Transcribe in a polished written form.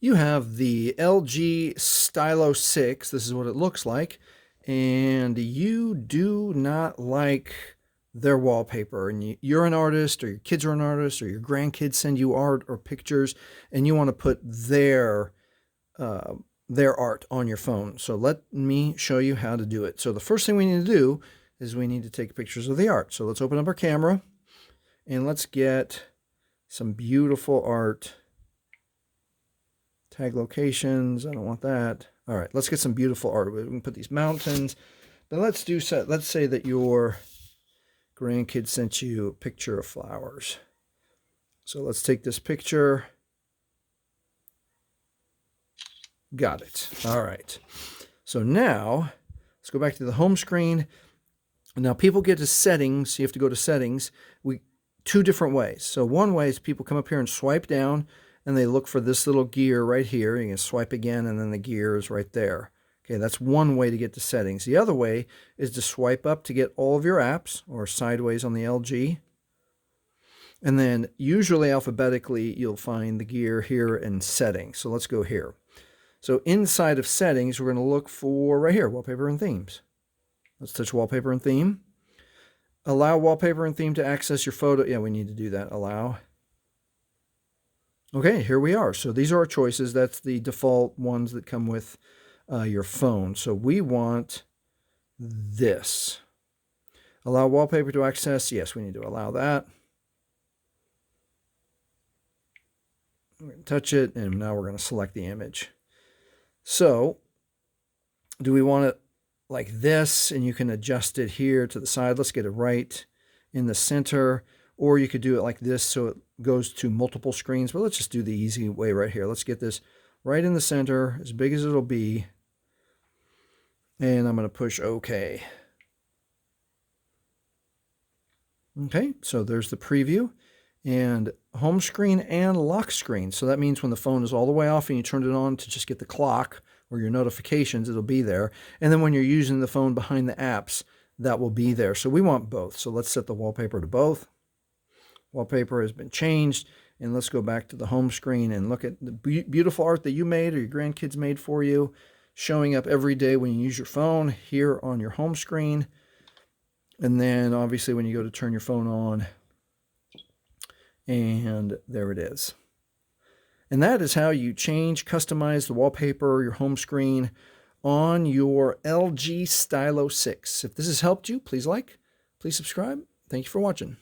You have the LG Stylo 6. This is what it looks like. And you do not like their wallpaper. And you're an artist, or your kids are an artist, or your grandkids send you art or pictures, and you want to put their art on your phone. So let me show you how to do it. So the first thing we need to do is we need to take pictures of the art. So let's open up our camera and let's get some beautiful art. Tag locations, I don't want that. All right, let's get some beautiful art. We can put these mountains. Then let's say that your grandkid sent you a picture of flowers. So let's take this picture. Got it. All right. So now let's go back to the home screen. Now people get to settings. You have to go to settings. Two different ways. So one way is people come up here and swipe down, and they look for this little gear right here. You can swipe again, and then the gear is right there. Okay, that's one way to get to settings. The other way is to swipe up to get all of your apps, or sideways on the LG. And then usually alphabetically, you'll find the gear here in settings. So let's go here. So inside of settings, we're going to look for right here, wallpaper and themes. Let's touch wallpaper and theme. Allow wallpaper and theme to access your photo. Yeah, we need to do that. Allow. Okay, here we are. So these are our choices. That's the default ones that come with your phone. So we want this. Allow wallpaper to access. Yes, we need to allow that. We're going to touch it, and now we're going to select the image. So do we want it like this, and you can adjust it here to the side. Let's get it right in the center, or you could do it like this so it goes to multiple screens, but let's just do the easy way right here. Let's get this right in the center, as big as it'll be, and I'm going to push OK. Okay, so there's the preview, and home screen and lock screen. So that means when the phone is all the way off and you turn it on to just get the clock or your notifications, it'll be there. And then when you're using the phone behind the apps, that will be there. So we want both. So let's set the wallpaper to both. Wallpaper has been changed. And let's go back to the home screen and look at the beautiful art that you made or your grandkids made for you, showing up every day when you use your phone here on your home screen. And then obviously when you go to turn your phone on, and there it is. And that is how you customize the wallpaper, your home screen on your LG Stylo 6. If this has helped you, please like, please subscribe. Thank you for watching.